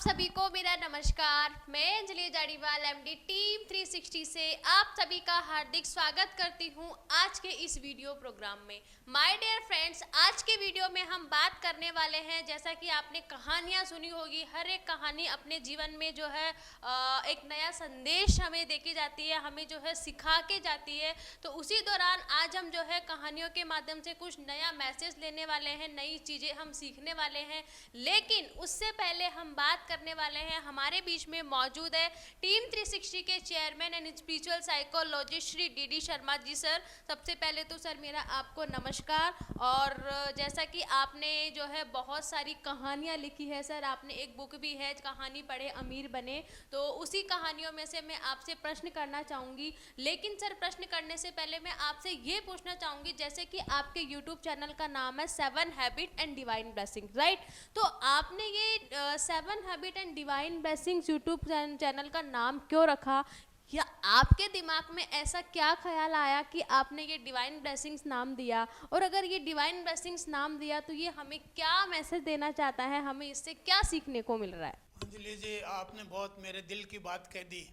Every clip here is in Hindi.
सभी को मेरा नमस्कार। मैं अंजलि जाड़ीवाल एमडी टीम 360 से आप सभी का हार्दिक स्वागत करती हूं आज के इस वीडियो प्रोग्राम में। माय डियर फ्रेंड्स, आज के वीडियो में हम बात करने वाले हैं, जैसा कि आपने कहानियां सुनी होगी, हर एक कहानी अपने जीवन में जो है एक नया संदेश हमें देके जाती है, हमें जो है सिखा के जाती है। तो उसी दौरान आज हम जो है कहानियों के माध्यम से कुछ नया मैसेज लेने वाले हैं, नई चीज़ें हम सीखने वाले हैं। लेकिन उससे पहले हम बात करने वाले हैं, हमारे बीच में मौजूद है टीम 360 के chairman and spiritual psychologist Shri DD Sharma ji. Sir, सबसे पहले तो सर मेरा आपको नमस्कार। और जैसा कि आपने जो है बहुत सारी कहानियां लिखी है सर, आपने एक बुक भी है कहानी पढ़े अमीर बने, तो उसी कहानियों में से मैं आपसे प्रश्न करना चाहूँगी। लेकिन सर, प्रश्न करने से पहले मैं आपसे ये पूछना चाहूँगी, जैसे कि आपके यूट्यूब चैनल का नाम है 7 habit and divine blessing, right? तो आपने ये 7 habit and divine blessings YouTube channel का नाम क्यों रखा, या आपके दिमाग में ऐसा क्या ख्याल आया कि आपने ये डिवाइन ब्लेसिंग्स नाम दिया? और अगर ये डिवाइन ब्लेसिंग्स नाम दिया तो ये हमें क्या मैसेज देना चाहता है, हमें इससे क्या सीखने को मिल रहा है? अंजलि जी, आपने बहुत मेरे दिल की बात कह दी।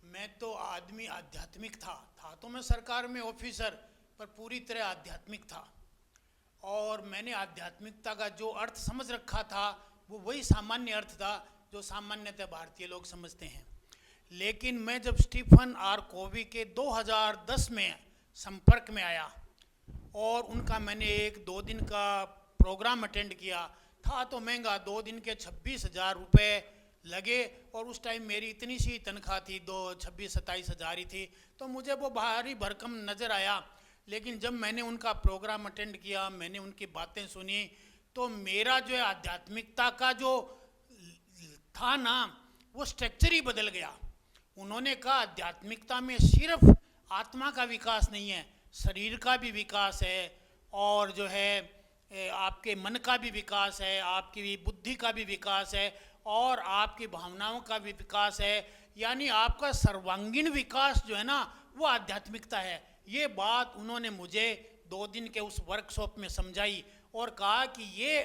मैं तो आदमी आध्यात्मिक था तो मैं सरकार में ऑफिसर, पर पूरी तरह आध्यात्मिक था। और मैंने आध्यात्मिकता का जो अर्थ समझ रखा था वो वही सामान्य अर्थ था जो सामान्यतः भारतीय लोग समझते हैं। लेकिन मैं जब स्टीफन आर कोवी के 2010 में संपर्क में आया और उनका मैंने एक 2 दिन का प्रोग्राम अटेंड किया, था तो महंगा, 2 दिन के 26,000 रुपये लगे। और उस टाइम मेरी इतनी सी तनख्वाह थी, 26-27 हज़ार ही थी, तो मुझे वो भारी भरकम नज़र आया। लेकिन जब मैंने उनका प्रोग्राम अटेंड किया, मैंने उनकी बातें सुनी, तो मेरा जो है आध्यात्मिकता का जो था ना, वो स्ट्रक्चर ही बदल गया। उन्होंने कहा आध्यात्मिकता में सिर्फ आत्मा का विकास नहीं है, शरीर का भी विकास है, और जो है आपके मन का भी विकास है, आपकी बुद्धि का भी विकास है, और आपकी भावनाओं का भी विकास है। यानी आपका सर्वांगीण विकास जो है ना, वो आध्यात्मिकता है। ये बात उन्होंने मुझे 2 दिन के उस वर्कशॉप में समझाई और कहा कि ये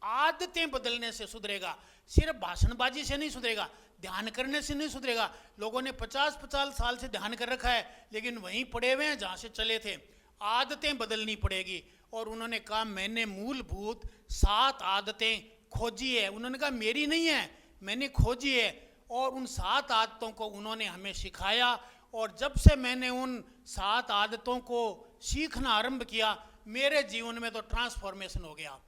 आदतें बदलने से सुधरेगा, सिर्फ भाषणबाजी से नहीं सुधरेगा, ध्यान करने से नहीं सुधरेगा। लोगों ने 50-50 साल से ध्यान कर रखा है, लेकिन वहीं पड़े हुए हैं जहाँ से चले थे। आदतें बदलनी पड़ेगी। और उन्होंने कहा मैंने मूलभूत 7 आदतें खोजी है। उन्होंने कहा मेरी नहीं है, मैंने खोजी है। और उन 7 आदतों को उन्होंने हमें सिखाया, और जब से मैंने उन 7 आदतों को सीखना आरंभ किया, मेरे जीवन में तो ट्रांसफॉर्मेशन हो गया।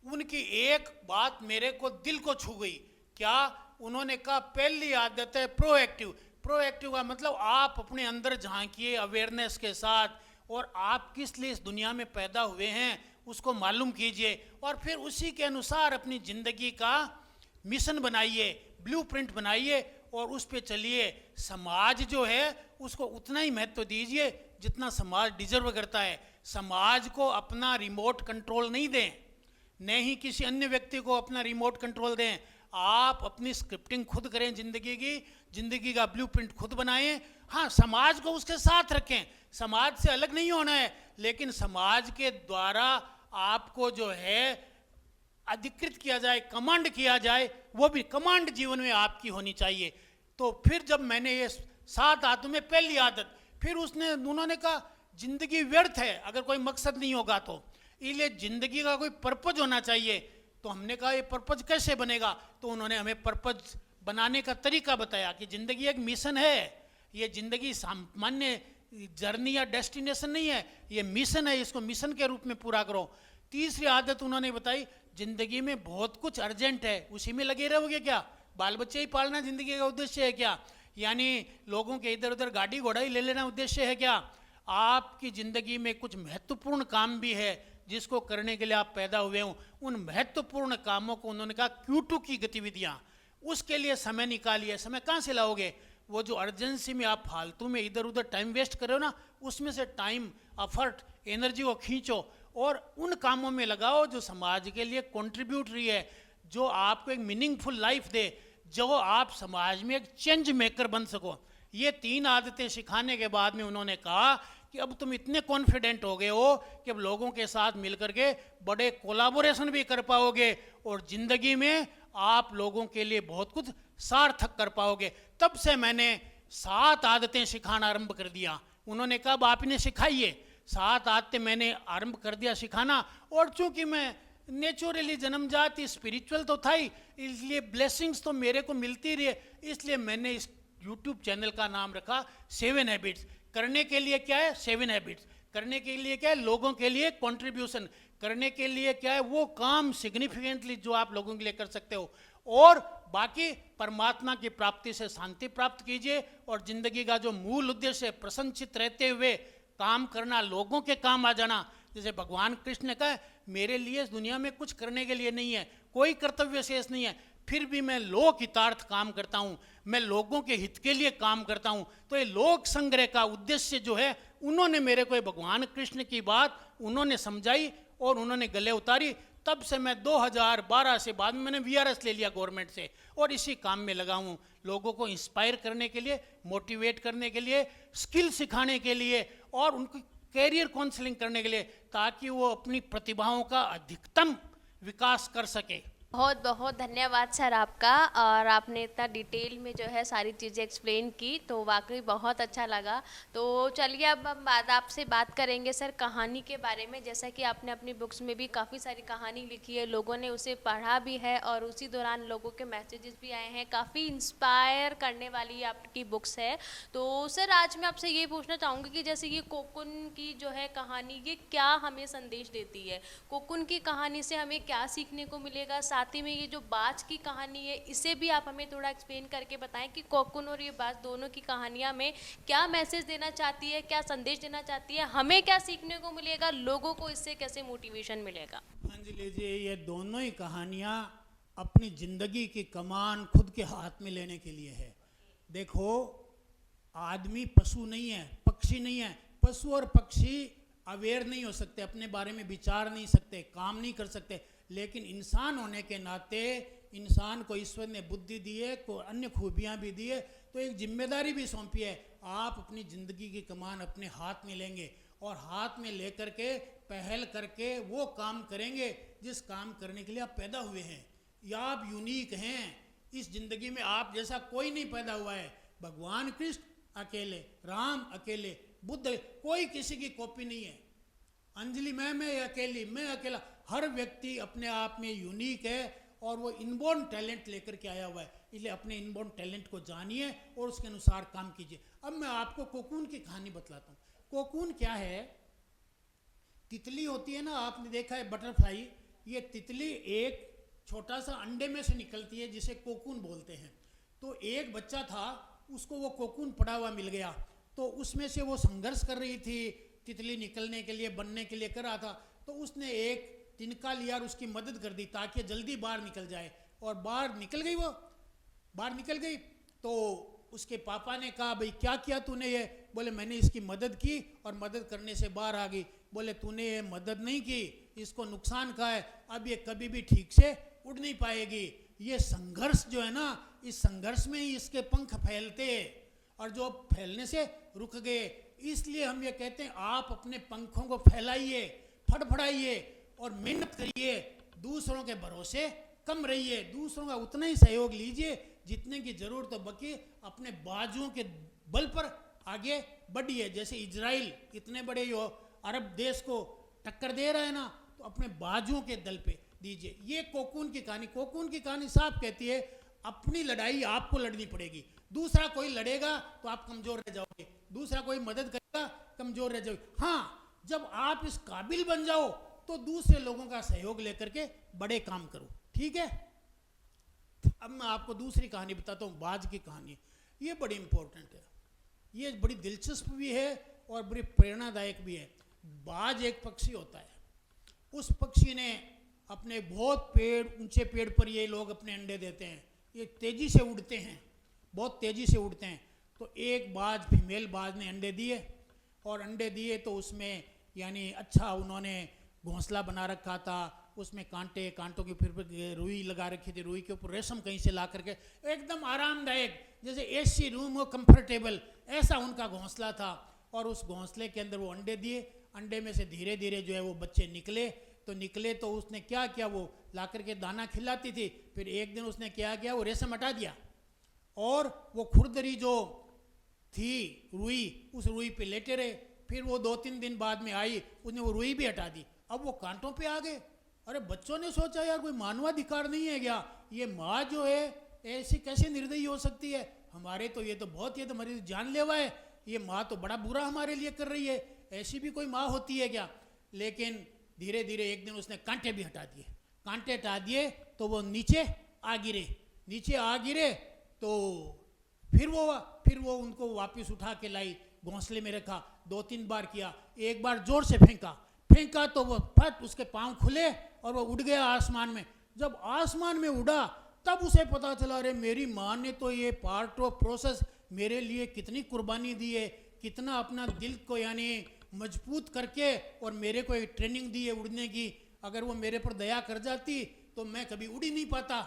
उनकी एक बात मेरे को दिल को छू गई। क्या? उन्होंने कहा पहली आदत है प्रोएक्टिव। प्रोएक्टिव का मतलब आप अपने अंदर झांकिए अवेयरनेस के साथ, और आप किस लिए इस दुनिया में पैदा हुए हैं उसको मालूम कीजिए, और फिर उसी के अनुसार अपनी ज़िंदगी का मिशन बनाइए, ब्लूप्रिंट बनाइए, और उस पे चलिए। समाज जो है उसको उतना ही महत्व दीजिए जितना समाज डिजर्व करता है। समाज को अपना रिमोट कंट्रोल नहीं दें, न ही किसी अन्य व्यक्ति को अपना रिमोट कंट्रोल दें। आप अपनी स्क्रिप्टिंग खुद करें, ज़िंदगी का ब्लूप्रिंट खुद बनाएं। हाँ, समाज को उसके साथ रखें, समाज से अलग नहीं होना है, लेकिन समाज के द्वारा आपको जो है अधिकृत किया जाए, कमांड किया जाए, वो भी कमांड जीवन में आपकी होनी चाहिए। तो फिर जब मैंने ये 7 आदतों में पहली आदत, फिर उन्होंने कहा जिंदगी व्यर्थ है अगर कोई मकसद नहीं होगा, तो इसलिए जिंदगी का कोई पर्पज होना चाहिए। तो हमने कहा ये पर्पज कैसे बनेगा? तो उन्होंने हमें पर्पज बनाने का तरीका बताया कि जिंदगी एक मिशन है, ये जिंदगी सामान्य जर्नी या डेस्टिनेशन नहीं है, ये मिशन है, इसको मिशन के रूप में पूरा करो। तीसरी आदत उन्होंने बताई, जिंदगी में बहुत कुछ अर्जेंट है, उसी में लगे रहोगे क्या? बाल बच्चे ही पालना जिंदगी का उद्देश्य है क्या? यानी लोगों के इधर उधर गाड़ी घोड़ा ही ले लेना उद्देश्य है क्या? आपकी ज़िंदगी में कुछ महत्वपूर्ण काम भी है जिसको करने के लिए आप पैदा हुए हों। उन महत्वपूर्ण कामों को उन्होंने कहा Q2 की गतिविधियाँ, उसके लिए समय निकालिए। समय कहाँ से लाओगे? वो जो अर्जेंसी में आप फालतू में इधर उधर टाइम वेस्ट कर रहे हो ना, उसमें से टाइम, एफर्ट, एनर्जी को खींचो और उन कामों में लगाओ जो समाज के लिए कॉन्ट्रीब्यूटरी है, जो आपको एक मीनिंगफुल लाइफ दे, जो आप समाज में एक चेंज मेकर बन सको। ये 3 आदतें सिखाने के बाद में उन्होंने कहा कि अब तुम इतने कॉन्फिडेंट हो गए हो कि अब लोगों के साथ मिलकर के बड़े कोलाबोरेशन भी कर पाओगे, और ज़िंदगी में आप लोगों के लिए बहुत कुछ सार्थक कर पाओगे। तब से मैंने 7 आदतें सिखाना आरंभ कर दिया। उन्होंने कहा आपने सिखाइए। 7 आदतें मैंने आरंभ कर दिया सिखाना। और चूंकि मैं नेचुरली जन्मजात स्पिरिचुअल तो था ही, इसलिए ब्लेसिंग्स तो मेरे को मिलती रही, इसलिए मैंने इस यूट्यूब चैनल का नाम रखा 7 हैबिट्स। करने के लिए क्या है? 7 हैबिट्स। करने के लिए क्या है? लोगों के लिए कंट्रीब्यूशन। करने के लिए क्या है? वो काम सिग्निफिकेंटली जो आप लोगों के लिए कर सकते हो। और बाकी परमात्मा की प्राप्ति से शांति प्राप्त कीजिए। और जिंदगी का जो मूल उद्देश्य है प्रसन्नचित रहते हुए काम करना, लोगों के काम आ जाना। जैसे भगवान कृष्ण ने कहा मेरे लिए इस दुनिया में कुछ करने के लिए नहीं है, कोई कर्तव्य शेष नहीं है, फिर भी मैं लोक हितार्थ काम करता हूँ, मैं लोगों के हित के लिए काम करता हूँ। तो ये लोक संग्रह का उद्देश्य जो है, उन्होंने मेरे को भगवान कृष्ण की बात उन्होंने समझाई और उन्होंने गले उतारी। तब से मैं 2012 से बाद में मैंने VRS ले लिया गवर्नमेंट से और इसी काम में लगा हूँ, लोगों को इंस्पायर करने के लिए, मोटिवेट करने के लिए, स्किल सिखाने के लिए और उनकी कैरियर काउंसलिंग करने के लिए, ताकि वो अपनी प्रतिभाओं का अधिकतम विकास कर सके। बहुत बहुत धन्यवाद सर आपका। और आपने इतना डिटेल में जो है सारी चीज़ें एक्सप्लेन की, तो वाकई बहुत अच्छा लगा। तो चलिए अब हम आपसे बात करेंगे सर कहानी के बारे में। जैसा कि आपने अपनी बुक्स में भी काफ़ी सारी कहानी लिखी है, लोगों ने उसे पढ़ा भी है और उसी दौरान लोगों के मैसेजेस भी आए हैं, काफ़ी इंस्पायर करने वाली आपकी बुक्स है। तो सर आज मैं आपसे ये पूछना चाहूँगी कि जैसे ये कोकुन की जो है कहानी, ये क्या हमें संदेश देती है? कोकुन की कहानी से हमें क्या सीखने को मिलेगा? साथ ही में ये जो बाज की कहानी है, इसे भी आप हमें थोड़ा एक्सप्लेन करके बताएं कि कोकुन और ये बाज दोनों की कहानियां में क्या मैसेज देना चाहती है, क्या संदेश देना चाहती है, हमें क्या सीखने को मिलेगा, लोगों को इससे कैसे मोटिवेशन मिलेगा? अंजलि जी, ये दोनों ही कहानियां अपनी जिंदगी की कमान खुद के हाथ में लेने के लिए है। देखो, आदमी पशु नहीं है, पक्षी नहीं है। पशु और पक्षी अवेयर नहीं हो सकते, अपने बारे में विचार नहीं सकते, काम नहीं कर सकते। लेकिन इंसान होने के नाते इंसान को ईश्वर ने बुद्धि दी है, को अन्य खूबियां भी दी है, तो एक जिम्मेदारी भी सौंपी है। आप अपनी ज़िंदगी की कमान अपने हाथ में लेंगे और हाथ में लेकर के पहल करके वो काम करेंगे जिस काम करने के लिए आप पैदा हुए हैं। या आप यूनिक हैं, इस ज़िंदगी में आप जैसा कोई नहीं पैदा हुआ है। भगवान कृष्ण अकेले, राम अकेले, बुद्ध, कोई किसी की कॉपी नहीं है। अंजलि मैं अकेली, मैं अकेला। हर व्यक्ति अपने आप में यूनिक है और वो इनबॉर्न टैलेंट लेकर के आया हुआ है। इसलिए अपने इनबॉर्न टैलेंट को जानिए और उसके अनुसार काम कीजिए। अब मैं आपको कोकून की कहानी बतलाता हूँ। कोकून क्या है? तितली होती है ना, आपने देखा है बटरफ्लाई। ये तितली एक छोटा सा अंडे में से निकलती है जिसे कोकून बोलते हैं। तो एक बच्चा था, उसको वो कोकून पड़ा हुआ मिल गया, तो उसमें से वो संघर्ष कर रही थी, तितली निकलने के लिए, बनने के लिए कर रहा था। तो उसने एक तिनका लिया और उसकी मदद कर दी ताकि जल्दी बाहर निकल जाए। और बाहर निकल गई, वो बाहर निकल गई। तो उसके पापा ने कहा भाई क्या किया तूने? ये बोले मैंने इसकी मदद की और मदद करने से बाहर आ गई। बोले तूने ये मदद नहीं की, इसको नुकसान का है, अब ये कभी भी ठीक से उड़ नहीं पाएगी। ये संघर्ष जो है ना, इस संघर्ष में ही इसके पंख फैलते हैं और जो फैलने से रुक गए। इसलिए हम ये कहते हैं आप अपने पंखों को फैलाइए, फड़फड़ाइए और मेहनत करिए। दूसरों के भरोसे कम रहिए, दूसरों का उतना ही सहयोग लीजिए जितने की जरूरत हो। बाकी अपने बाजुओं के बल पर आगे बढ़िए। जैसे इजराइल इतने बड़े यो अरब देश को टक्कर दे रहा है ना, तो अपने बाजुओं के दल पे दीजिए। ये कोकून की कहानी, कोकून की कहानी साफ कहती है अपनी लड़ाई आपको लड़नी पड़ेगी। दूसरा कोई लड़ेगा तो आप कमजोर रह जाओगे, दूसरा कोई मदद करेगा कमजोर रह जाओगे। हाँ, जब आप इस काबिल बन जाओ तो दूसरे लोगों का सहयोग लेकर के बड़े काम करो। ठीक है? अब मैं आपको दूसरी कहानी बताता हूँ, बाज की कहानी। ये बड़ी इंपॉर्टेंट है, ये बड़ी दिलचस्प भी है और बड़ी प्रेरणादायक भी है। बाज एक पक्षी होता है। उस पक्षी ने अपने बहुत ऊंचे पेड़ पर ये लोग अपने अंडे देते हैं। ये तेजी से उड़ते हैं, बहुत तेजी से उड़ते हैं। तो एक बाज, फीमेल बाज ने अंडे दिए और अंडे दिए तो उसमें यानी अच्छा उन्होंने घोंसला बना रखा था। उसमें कांटों के फिर रुई लगा रखी थी, रुई के ऊपर रेशम कहीं से ला करके एकदम आरामदायक, जैसे एसी रूम हो, कंफर्टेबल, ऐसा उनका घोंसला था। और उस घोंसले के अंदर वो अंडे दिए। अंडे में से धीरे धीरे जो है वो बच्चे निकले। तो उसने क्या किया, वो ला करके दाना खिलाती थी। फिर एक दिन उसने क्या किया, वो रेशम हटा दिया और वो खुरदरी जो थी रुई, उस रुई पे लेटे रहे। फिर वो 2-3 दिन बाद में आई, उसने वो रुई भी हटा दी। अब वो कांटों पे आ गए। अरे बच्चों ने सोचा यार कोई मानवाधिकार नहीं है क्या, ये माँ जो है ऐसी कैसे निर्दयी हो सकती है, हमारे तो ये तो बहुत, ये तो हमारी जानलेवा है, ये माँ तो बड़ा बुरा हमारे लिए कर रही है, ऐसी भी कोई माँ होती है क्या। लेकिन धीरे धीरे एक दिन उसने कांटे भी हटा दिए। कांटे हटा दिए तो वो नीचे आ गिरे। तो फिर वो उनको वापस उठा के लाई, घोंसले में रखा, 2-3 बार किया। एक बार जोर से फेंका तो वो फट उसके पांव खुले और वो उड़ गया आसमान में। जब आसमान में उड़ा तब उसे पता चला, अरे मेरी माँ ने तो ये पार्ट ऑफ प्रोसेस मेरे लिए कितनी कुर्बानी दी है, कितना अपना दिल को यानी मजबूत करके और मेरे को एक ट्रेनिंग दी है उड़ने की। अगर वो मेरे पर दया कर जाती तो मैं कभी उड़ ही नहीं पाता।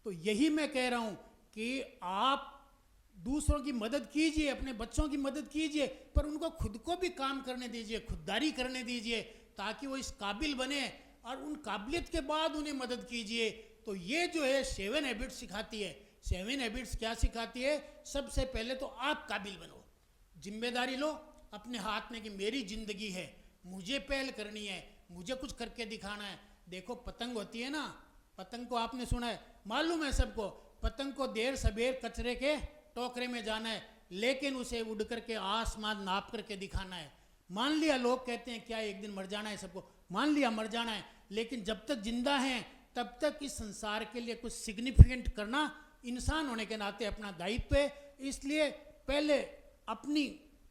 तो यही मैं कह रहा हूँ कि आप दूसरों की मदद कीजिए, अपने बच्चों की मदद कीजिए, पर उनको खुद को भी काम करने दीजिए, खुददारी करने दीजिए, ताकि वो इस काबिल बने और उन काबिलियत के बाद उन्हें मदद कीजिए। तो ये जो है 7 हैबिट्स सिखाती है। 7 हैबिट्स क्या सिखाती है? सबसे पहले तो आप काबिल बनो, जिम्मेदारी लो अपने हाथ में कि मेरी जिंदगी है, मुझे पहल करनी है, मुझे कुछ करके दिखाना है। देखो पतंग होती है ना, पतंग को आपने सुना है, मालूम है सबको, पतंग को देर सबेर कचरे के टोकरे में जाना है, लेकिन उसे उड़ करके आसमान नाप करके दिखाना है। मान लिया लोग कहते हैं क्या एक दिन मर जाना है, सबको मान लिया मर जाना है, लेकिन जब तक जिंदा हैं तब तक इस संसार के लिए कुछ सिग्निफिकेंट करना इंसान होने के नाते अपना दायित्व है। इसलिए पहले अपनी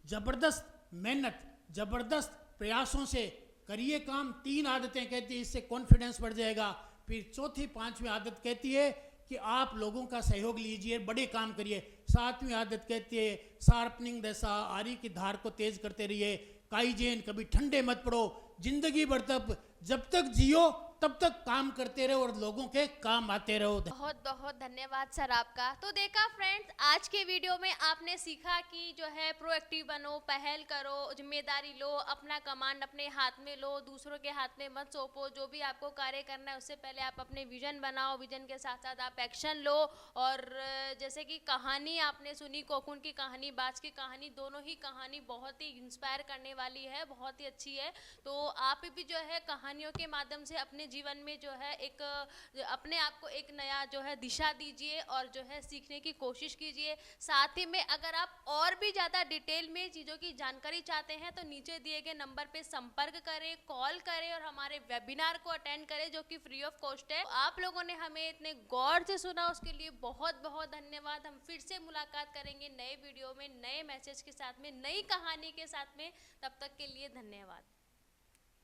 जबरदस्त मेहनत, जबरदस्त प्रयासों से करिए काम। 3 आदतें कहती है, इससे कॉन्फिडेंस बढ़ जाएगा। फिर चौथी 5वीं आदत कहती है कि आप लोगों का सहयोग लीजिए, बड़े काम करिए। 7वीं आदत कहती है शार्पनिंग द सॉ, आरी की धार को तेज करते रहिए। काइजेन, कभी ठंडे मत पड़ो, जिंदगी भर तक जब तक जियो तब तक काम करते रहो और लोगों के काम आते रहो। बहुत बहुत धन्यवाद सर आपका। तो देखा फ्रेंड्स, आज के वीडियो में आपने सीखा कि जो है प्रोएक्टिव बनो, पहल करो, जिम्मेदारी लो, अपना कमांड अपने हाथ में लो, दूसरों के हाथ में मत सौंपो। जो भी आपको कार्य करना है उससे पहले आप अपने विजन बनाओ, विजन के साथ साथ आप एक्शन लो। और जैसे कि कहानी आपने सुनी, कोकुन की कहानी, बाज की कहानी, दोनों ही कहानी बहुत ही इंस्पायर करने वाली है, बहुत ही अच्छी है। तो आप भी जो है कहानियों के माध्यम से अपने जीवन में जो है एक अपने आप को एक नया जो है दिशा दीजिए और जो है सीखने की कोशिश कीजिए। साथ ही में अगर आप और भी ज़्यादा डिटेल में चीज़ों की जानकारी चाहते हैं तो नीचे दिए गए नंबर पे संपर्क करें, कॉल करें और हमारे वेबिनार को अटेंड करें जो कि फ्री ऑफ कॉस्ट है। आप लोगों ने हमें इतने गौर से सुना, उसके लिए बहुत बहुत धन्यवाद। हम फिर से मुलाकात करेंगे नए वीडियो में, नए मैसेज के साथ में, नई कहानी के साथ में। तब तक के लिए धन्यवाद।